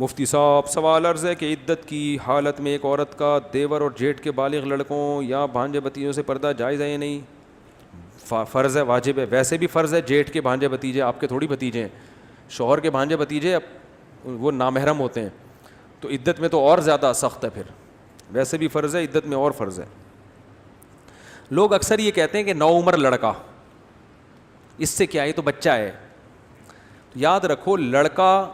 مفتی صاحب سوال عرض ہے کہ عدت کی حالت میں ایک عورت کا دیور اور جیٹھ کے بالغ لڑکوں یا بھانجے بھتیجوں سے پردہ جائز ہے یا نہیں؟ فرض ہے، واجب ہے. ویسے بھی فرض ہے، جیٹھ کے بھانجے بھتیجے آپ کے تھوڑی بھتیجے ہیں. شوہر کے بھانجے بھتیجے وہ نامحرم ہوتے ہیں، تو عدت میں تو اور زیادہ سخت ہے. پھر ویسے بھی فرض ہے، عدت میں اور فرض ہے. لوگ اکثر یہ کہتے ہیں کہ نو عمر لڑکا، اس سے کیا ہے، تو بچہ ہے. یاد رکھو لڑکا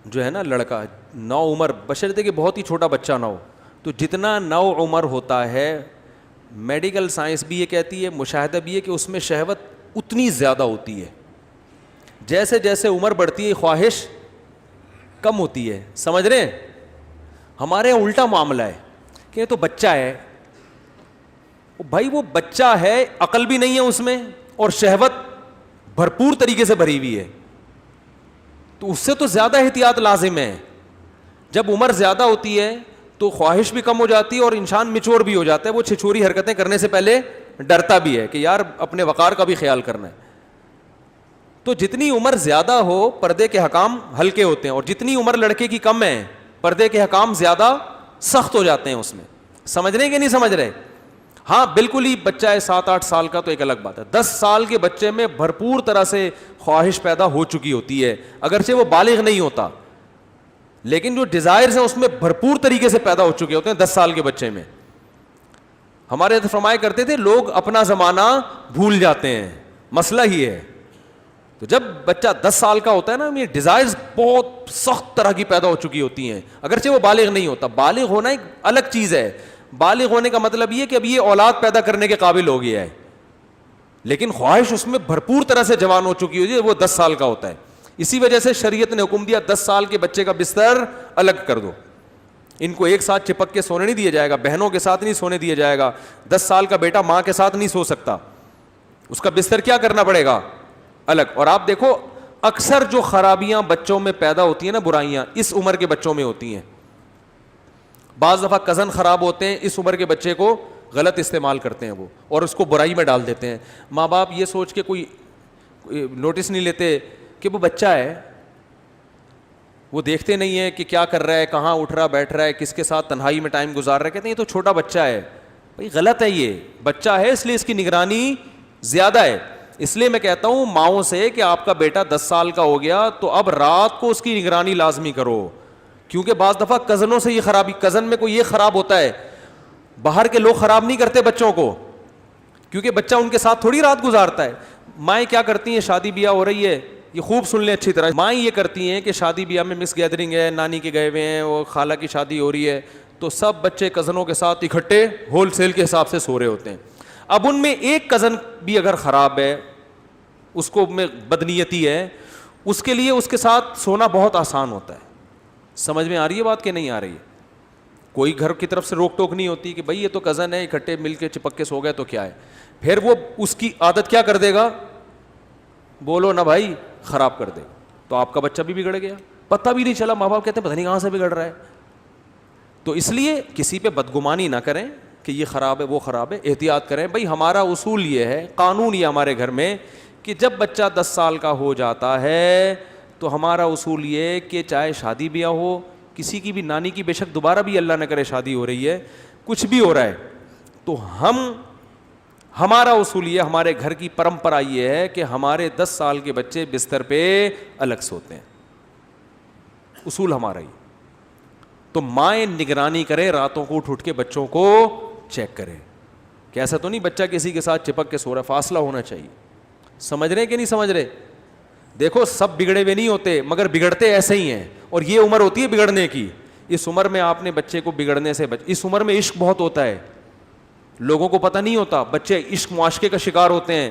جو ہے نا، لڑکا نو عمر بشرطے کہ بہت ہی چھوٹا بچہ نہ ہو، تو جتنا نو عمر ہوتا ہے میڈیکل سائنس بھی یہ کہتی ہے، مشاہدہ بھی ہے کہ اس میں شہوت اتنی زیادہ ہوتی ہے. جیسے جیسے عمر بڑھتی ہے خواہش کم ہوتی ہے. سمجھ رہے ہیں؟ ہمارے یہاں الٹا معاملہ ہے کہ تو بچہ ہے. بھائی وہ بچہ ہے، عقل بھی نہیں ہے اس میں، اور شہوت بھرپور طریقے سے بھری ہوئی ہے، تو اس سے تو زیادہ احتیاط لازم ہے. جب عمر زیادہ ہوتی ہے تو خواہش بھی کم ہو جاتی ہے اور انسان میچور بھی ہو جاتا ہے. وہ چھچوری حرکتیں کرنے سے پہلے ڈرتا بھی ہے کہ یار اپنے وقار کا بھی خیال کرنا ہے. تو جتنی عمر زیادہ ہو پردے کے حکام ہلکے ہوتے ہیں، اور جتنی عمر لڑکے کی کم ہے پردے کے حکام زیادہ سخت ہو جاتے ہیں اس میں. سمجھ رہے ہیں کہ نہیں سمجھ رہے؟ ہاں بالکل ہی بچہ ہے 7-8 سال کا تو ایک الگ بات ہے. 10 سال کے بچے میں بھرپور طرح سے خواہش پیدا ہو چکی ہوتی ہے، اگرچہ وہ بالغ نہیں ہوتا، لیکن جو ڈیزائرز ہیں اس میں بھرپور طریقے سے پیدا ہو چکے ہوتے ہیں 10 سال کے بچے میں. ہمارے فرمایا کرتے تھے لوگ اپنا زمانہ بھول جاتے ہیں، مسئلہ ہی ہے. تو جب بچہ 10 سال کا ہوتا ہے نا، یہ ڈیزائرز بہت سخت طرح کی پیدا ہو چکی ہوتی ہیں، اگرچہ وہ بالغ نہیں ہوتا. بالغ ہونا ایک الگ چیز ہے. بالغ ہونے کا مطلب یہ کہ اب یہ اولاد پیدا کرنے کے قابل ہو گیا ہے، لیکن خواہش اس میں بھرپور طرح سے جوان ہو چکی ہوتی ہے، وہ 10 سال کا ہوتا ہے. اسی وجہ سے شریعت نے حکم دیا 10 سال کے بچے کا بستر الگ کر دو. ان کو ایک ساتھ چپک کے سونے نہیں دیا جائے گا، بہنوں کے ساتھ نہیں سونے دیا جائے گا. 10 سال کا بیٹا ماں کے ساتھ نہیں سو سکتا، اس کا بستر کیا کرنا پڑے گا؟ الگ. اور آپ دیکھو اکثر جو خرابیاں بچوں میں پیدا ہوتی ہیں نا، برائیاں اس عمر کے بچوں میں ہوتی ہیں. بعض دفعہ کزن خراب ہوتے ہیں، اس عمر کے بچے کو غلط استعمال کرتے ہیں وہ، اور اس کو برائی میں ڈال دیتے ہیں. ماں باپ یہ سوچ کے کوئی نوٹس نہیں لیتے کہ وہ بچہ ہے، وہ دیکھتے نہیں ہے کہ کیا کر رہا ہے، کہاں اٹھ رہا بیٹھ رہا ہے، کس کے ساتھ تنہائی میں ٹائم گزار رہا ہے. کہتے ہیں یہ تو چھوٹا بچہ ہے. بھائی غلط ہے، یہ بچہ ہے اس لیے اس کی نگرانی زیادہ ہے. اس لیے میں کہتا ہوں ماؤں سے کہ آپ کا بیٹا 10 سال کا ہو گیا تو اب رات کو اس کی نگرانی لازمی کرو، کیونکہ بعض دفعہ کزنوں سے یہ خرابی، کزن میں کوئی یہ خراب ہوتا ہے. باہر کے لوگ خراب نہیں کرتے بچوں کو، کیونکہ بچہ ان کے ساتھ تھوڑی رات گزارتا ہے. مائیں کیا کرتی ہیں، شادی بیاہ ہو رہی ہے، یہ خوب سن لیں اچھی طرح، مائیں یہ کرتی ہیں کہ شادی بیاہ میں مس گیدرنگ ہے، نانی کے گئے ہوئے ہیں، وہ خالہ کی شادی ہو رہی ہے، تو سب بچے کزنوں کے ساتھ اکٹھے ہول سیل کے حساب سے سو رہے ہوتے ہیں. اب ان میں ایک کزن بھی اگر خراب ہے، اس کو میں بدنیتی ہے، اس کے لیے اس کے ساتھ سونا بہت آسان ہوتا ہے. سمجھ میں آ رہی ہے بات کہ نہیں آ رہی ہے؟ کوئی گھر کی طرف سے روک ٹوک نہیں ہوتی کہ بھائی یہ تو کزن ہے، اکٹھے مل کے چپک کے سو گئے تو کیا ہے. پھر وہ اس کی عادت کیا کر دے گا، بولو نا بھائی، خراب کر دے. تو آپ کا بچہ بھی بگڑ گیا، پتہ بھی نہیں چلا. ماں باپ کہتے ہیں پتہ نہیں کہاں سے بگڑ رہا ہے. تو اس لیے کسی پہ بدگمانی نہ کریں کہ یہ خراب ہے وہ خراب ہے، احتیاط کریں. بھائی ہمارا اصول یہ ہے، قانون یہ ہمارے گھر میں کہ جب بچہ 10 سال کا ہو جاتا ہے تو ہمارا اصول یہ کہ چاہے شادی بیاہ ہو، کسی کی بھی نانی کی، بے شک دوبارہ بھی اللہ نہ کرے شادی ہو رہی ہے، کچھ بھی ہو رہا ہے، تو ہمارا اصول یہ، ہمارے گھر کی پرمپرا یہ ہے کہ ہمارے 10 سال کے بچے بستر پہ الگ سوتے ہیں. اصول ہمارا ہی. تو مائیں نگرانی کریں، راتوں کو اٹھ کے بچوں کو چیک کریں کہ ایسا تو نہیں بچہ کسی کے ساتھ چپک کے سو رہا ہے، فاصلہ ہونا چاہیے. سمجھ رہے ہیں کہ نہیں سمجھ رہے؟ دیکھو سب بگڑے ہوئے نہیں ہوتے، مگر بگڑتے ایسے ہی ہیں، اور یہ عمر ہوتی ہے بگڑنے کی. اس عمر میں آپ نے بچے کو بگڑنے سے اس عمر میں عشق بہت ہوتا ہے، لوگوں کو پتہ نہیں ہوتا. بچے عشق معاشقے کا شکار ہوتے ہیں.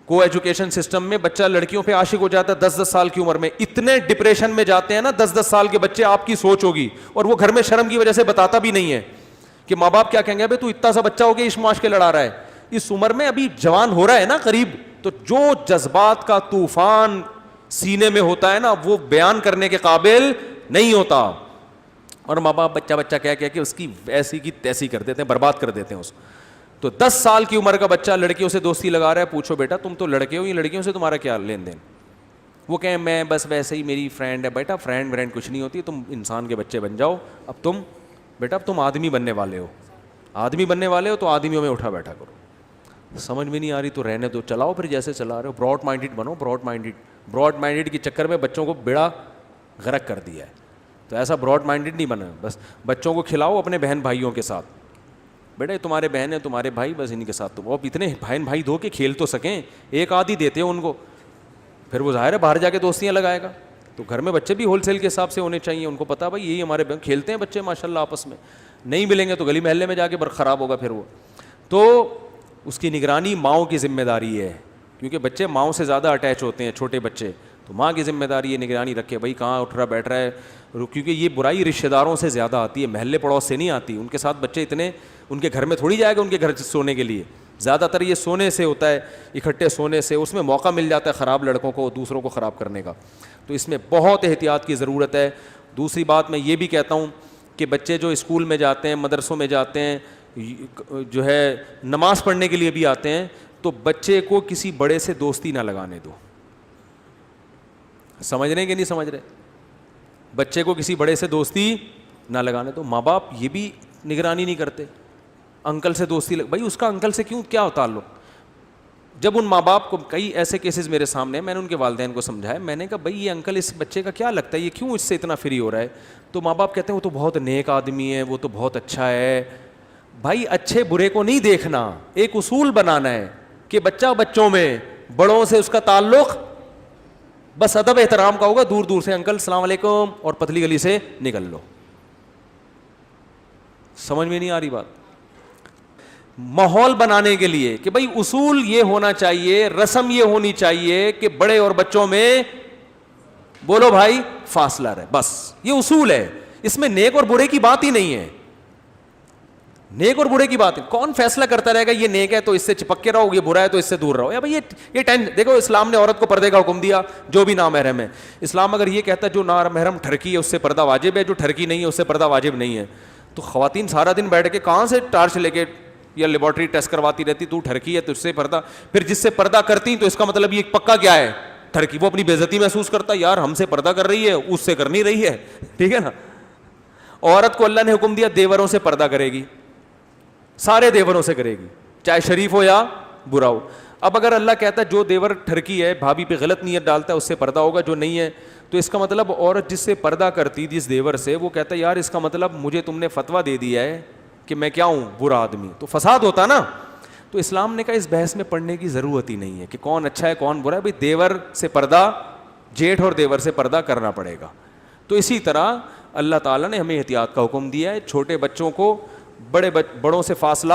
کو ایجوکیشن سسٹم میں بچہ لڑکیوں پہ عاشق ہو جاتا ہے 10-10 سال کی عمر میں. اتنے ڈپریشن میں جاتے ہیں نا 10-10 سال کے بچے، آپ کی سوچ ہوگی، اور وہ گھر میں شرم کی وجہ سے بتاتا بھی نہیں ہے کہ ماں باپ کیا کہیں گے، بھائی تو اتنا سا بچہ ہو گیا عشق معاشقے لڑا رہا ہے. اس عمر میں ابھی جوان ہو رہا ہے نا قریب، تو جو جذبات کا طوفان سینے میں ہوتا ہے نا، وہ بیان کرنے کے قابل نہیں ہوتا. اور ماں باپ بچہ کہہ کہ اس کی ایسی کی تیسی کر دیتے ہیں، برباد کر دیتے ہیں اس کو. تو 10 سال کی عمر کا بچہ لڑکیوں سے دوستی لگا رہا ہے، پوچھو بیٹا تم تو لڑکے ہو، یہ لڑکیوں سے تمہارا کیا لین دین؟ وہ کہیں میں بس ویسے ہی میری فرینڈ ہے. بیٹا فرینڈ کچھ نہیں ہوتی, تم انسان کے بچے بن جاؤ. اب تم آدمی بننے والے ہو, آدمی بننے والے ہو تو آدمیوں میں اٹھا بیٹھا کرو. سمجھ میں نہیں آ رہی تو رہنے دو, چلاؤ پھر جیسے چلا رہے ہو. براڈ مائنڈیڈ بنو, براڈ مائنڈیڈ کے چکر میں بچوں کو بیڑا غرق کر دیا ہے. تو ایسا براڈ مائنڈیڈ نہیں بنا. بس بچوں کو کھلاؤ اپنے بہن بھائیوں کے ساتھ. بیٹا تمہارے بہن ہیں, تمہارے بھائی, بس ان کے ساتھ تم اب اتنے بہن بھائی دو کہ کھیل تو سکیں. ایک آدھی دیتے ہیں ان کو, پھر وہ ظاہر ہے باہر جا کے دوستیاں لگائے گا. تو گھر میں بچے بھی ہول سیل کے حساب سے ہونے چاہیے. ان کو پتا بھائی یہی ہمارے بہن کھیلتے ہیں بچے ماشاء اللہ آپس میں. نہیں ملیں گے تو گلی محلے میں جا کے خراب ہوگا پھر وہ. تو اس کی نگرانی ماؤں کی ذمہ داری ہے, کیونکہ بچے ماؤں سے زیادہ اٹیچ ہوتے ہیں, چھوٹے بچے. تو ماں کی ذمہ داری ہے نگرانی رکھے, بھائی کہاں اٹھ رہا بیٹھ رہا ہے. کیونکہ یہ برائی رشتہ داروں سے زیادہ آتی ہے, محلے پڑوس سے نہیں آتی. ان کے ساتھ بچے اتنے ان کے گھر میں تھوڑی جائے گا ان کے گھر سونے کے لیے. زیادہ تر یہ سونے سے ہوتا ہے, اکٹھے سونے سے. اس میں موقع مل جاتا ہے خراب لڑکوں کو دوسروں کو خراب کرنے کا. تو اس میں بہت احتیاط کی ضرورت ہے. دوسری بات میں یہ بھی کہتا ہوں کہ بچے جو اسکول میں جاتے ہیں, مدرسوں میں جاتے ہیں, جو ہے نماز پڑھنے کے لیے بھی آتے ہیں, تو بچے کو کسی بڑے سے دوستی نہ لگانے دو. سمجھ رہے ہیں کہ نہیں سمجھ رہے؟ بچے کو کسی بڑے سے دوستی نہ لگانے دو. ماں باپ یہ بھی نگرانی نہیں کرتے. انکل سے دوستی بھائی اس کا انکل سے کیوں, کیا تعلق؟ جب ان ماں باپ کو, کئی ایسے کیسز میرے سامنے, میں نے ان کے والدین کو سمجھایا. میں نے کہا بھائی یہ انکل اس بچے کا کیا لگتا ہے, یہ کیوں اس سے اتنا فری ہو رہا ہے؟ تو ماں باپ کہتے ہیں وہ تو بہت نیک آدمی ہے, وہ تو بہت اچھا ہے. بھائی اچھے برے کو نہیں دیکھنا, ایک اصول بنانا ہے کہ بچہ بچوں میں بڑوں سے اس کا تعلق بس ادب احترام کا ہوگا. دور دور سے انکل السلام علیکم اور پتلی گلی سے نکل لو. سمجھ میں نہیں آ رہی بات؟ ماحول بنانے کے لیے کہ بھائی اصول یہ ہونا چاہیے, رسم یہ ہونی چاہیے کہ بڑے اور بچوں میں بولو بھائی فاصلہ رہے. بس یہ اصول ہے. اس میں نیک اور برے کی بات ہی نہیں ہے. نیک اور برے کی بات ہے. کون فیصلہ کرتا رہے گا یہ نیک ہے تو اس سے چپک کے رہو, یہ برا ہے تو اس سے دور رہو؟ یا بھائی یہ دیکھو اسلام نے عورت کو پردے کا حکم دیا جو بھی نامحرم ہے. اسلام اگر یہ کہتا ہے جو نامحرم ٹھرکی ہے اس سے پردہ واجب ہے, جو ٹھرکی نہیں ہے اس سے پردہ واجب نہیں ہے, تو خواتین سارا دن بیٹھ کے کہاں سے ٹارچ لے کے یا لیبارٹری ٹیسٹ کرواتی رہتی, تو ٹھرکی ہے تو اس سے پردہ. پھر جس سے پردہ کرتی تو اس کا مطلب یہ پکا کیا ہے, ٹھرکی. وہ اپنی بے عزتی محسوس کرتا, یار ہم سے پردہ کر رہی ہے اس سے کر نہیں رہی ہے. ٹھیک ہے نا. عورت کو اللہ نے حکم دیا دیوروں سے پردہ کرے گی, سارے دیوروں سے کرے گی, چاہے شریف ہو یا برا ہو. اب اگر اللہ کہتا ہے جو دیور ٹھرکی ہے بھابھی پہ غلط نیت ڈالتا ہے اس سے پردہ ہوگا, جو نہیں ہے, تو اس کا مطلب عورت جس سے پردہ کرتی جس دیور سے, وہ کہتا ہے یار اس کا مطلب مجھے تم نے فتویٰ دے دیا ہے کہ میں کیا ہوں, برا آدمی. تو فساد ہوتا نا. تو اسلام نے کہا اس بحث میں پڑھنے کی ضرورت ہی نہیں ہے کہ کون اچھا ہے کون برا ہے. بھائی دیور سے پردہ, جیٹھ اور دیور سے پردہ کرنا پڑے گا. تو اسی طرح اللہ تعالیٰ نے ہمیں احتیاط کا حکم دیا ہے. چھوٹے بچوں کو بڑوں سے فاصلہ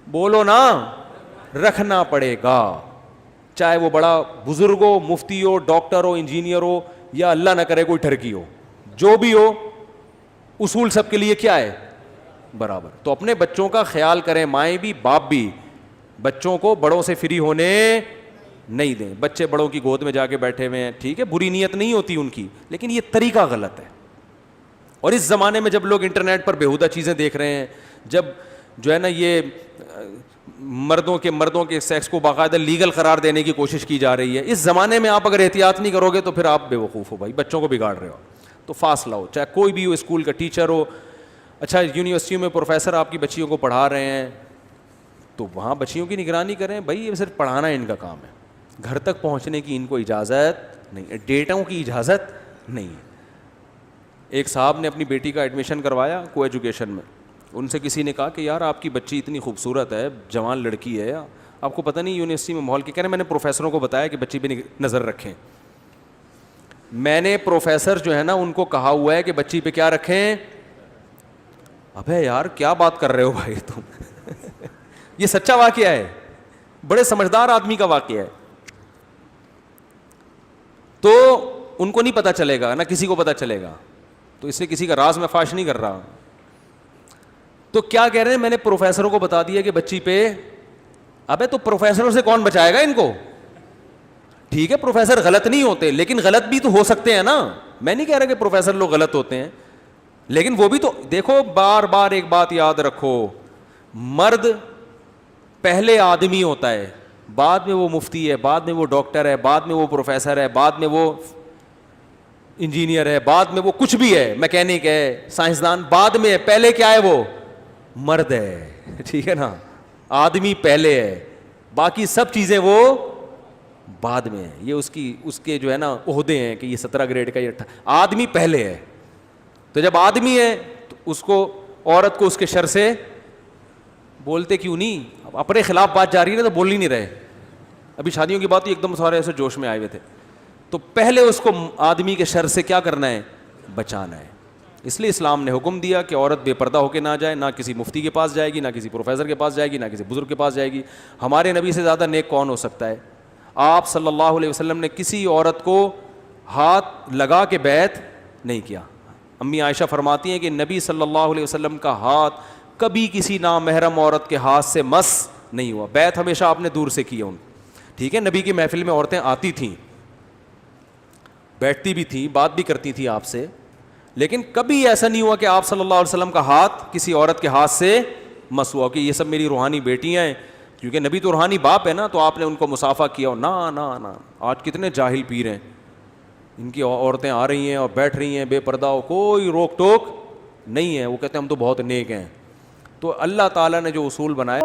بولو نا رکھنا پڑے گا, چاہے وہ بڑا بزرگ ہو, مفتی ہو, ڈاکٹر ہو, انجینئر ہو, یا اللہ نہ کرے کوئی ٹھرکی ہو, جو بھی ہو, اصول سب کے لیے کیا ہے, برابر. تو اپنے بچوں کا خیال کریں, مائیں بھی باپ بھی, بچوں کو بڑوں سے فری ہونے نہیں دیں. بچے بڑوں کی گود میں جا کے بیٹھے ہوئے ہیں, ٹھیک ہے, بری نیت نہیں ہوتی ان کی, لیکن یہ طریقہ غلط ہے. اور اس زمانے میں جب لوگ انٹرنیٹ پر بیہودہ چیزیں دیکھ رہے ہیں, جب جو ہے نا یہ مردوں کے سیکس کو باقاعدہ لیگل قرار دینے کی کوشش کی جا رہی ہے, اس زمانے میں آپ اگر احتیاط نہیں کرو گے تو پھر آپ بے وقوف ہو بھائی, بچوں کو بگاڑ رہے ہو. تو فاصلہ ہو, چاہے کوئی بھی ہو, اسکول کا ٹیچر ہو. اچھا یونیورسٹیوں میں پروفیسر آپ کی بچیوں کو پڑھا رہے ہیں تو وہاں بچیوں کی نگرانی کریں. بھائی یہ صرف پڑھانا ان کا کام ہے, گھر تک پہنچنے کی ان کو اجازت نہیں ہے, ڈیٹاؤں کی اجازت نہیں ہے. ایک صاحب نے اپنی بیٹی کا ایڈمیشن کروایا کو ایجوکیشن میں, ان سے کسی نے کہا کہ یار آپ کی بچی اتنی خوبصورت ہے, جوان لڑکی ہے, آپ کو پتہ نہیں یونیورسٹی میں ماحول کی. کہہ رہے میں نے پروفیسروں کو بتایا کہ بچی پہ نظر رکھیں. میں نے پروفیسر جو ہے نا ان کو کہا ہوا ہے کہ بچی پہ کیا رکھیں. ابے یار کیا بات کر رہے ہو بھائی تم یہ سچا واقعہ ہے, بڑے سمجھدار آدمی کا واقعہ ہے. تو ان کو نہیں پتہ چلے گا, نہ کسی کو پتہ چلے گا, تو اس سے کسی کا راز میں فاش نہیں کر رہا. تو کیا کہہ رہے ہیں, میں نے پروفیسروں کو بتا دیا کہ بچی پہ. ابے تو پروفیسروں سے کون بچائے گا ان کو. ٹھیک ہے پروفیسر غلط نہیں ہوتے, لیکن غلط بھی تو ہو سکتے ہیں نا. میں نہیں کہہ رہا کہ پروفیسر لوگ غلط ہوتے ہیں, لیکن وہ بھی تو دیکھو, بار بار ایک بات یاد رکھو, مرد پہلے آدمی ہوتا ہے, بعد میں وہ مفتی ہے, بعد میں وہ ڈاکٹر ہے, بعد میں وہ پروفیسر ہے, بعد میں وہ انجینئر ہے, بعد میں وہ کچھ بھی ہے, میکینک ہے, سائنسدان بعد میں ہے, پہلے کیا ہے وہ مرد ہے. ٹھیک ہے نا, آدمی پہلے ہے, باقی سب چیزیں وہ بعد میں ہے. یہ اس کے جو ہے نا عہدے ہیں کہ یہ 17 گریڈ کا, یہ آدمی پہلے ہے. تو جب آدمی ہے تو اس کو, عورت کو اس کے شر سے بولتے کیوں نہیں؟ اپنے خلاف بات جاری ہے نا تو بول ہی نہیں رہے. ابھی شادیوں کی بات ایک دم سارے ایسے جوش میں آئے ہوئے تھے. تو پہلے اس کو آدمی کے شر سے کیا کرنا ہے؟ بچانا ہے. اس لیے اسلام نے حکم دیا کہ عورت بے پردہ ہو کے نہ جائے, نہ کسی مفتی کے پاس جائے گی, نہ کسی پروفیسر کے پاس جائے گی, نہ کسی بزرگ کے پاس جائے گی. ہمارے نبی سے زیادہ نیک کون ہو سکتا ہے؟ آپ صلی اللہ علیہ وسلم نے کسی عورت کو ہاتھ لگا کے بیعت نہیں کیا. امی عائشہ فرماتی ہیں کہ نبی صلی اللہ علیہ وسلم کا ہاتھ کبھی کسی نامحرم عورت کے ہاتھ سے مس نہیں ہوا. بیعت ہمیشہ آپ نے دور سے کی ان. ٹھیک ہے, نبی کی محفل میں عورتیں آتی تھیں, بیٹھتی بھی تھیں, بات بھی کرتی تھیں آپ سے, لیکن کبھی ایسا نہیں ہوا کہ آپ صلی اللہ علیہ وسلم کا ہاتھ کسی عورت کے ہاتھ سے مس ہوا کہ یہ سب میری روحانی بیٹیاں ہیں, کیونکہ نبی تو روحانی باپ ہے نا, تو آپ نے ان کو مصافحہ کیا ہو. نا نا نا, آج کتنے جاہل پیر ہیں, ان کی عورتیں آ رہی ہیں اور بیٹھ رہی ہیں بے پردہ ہو, کوئی روک ٹوک نہیں ہے. وہ کہتے ہیں ہم تو بہت نیک ہیں. تو اللہ تعالیٰ نے جو اصول بنائے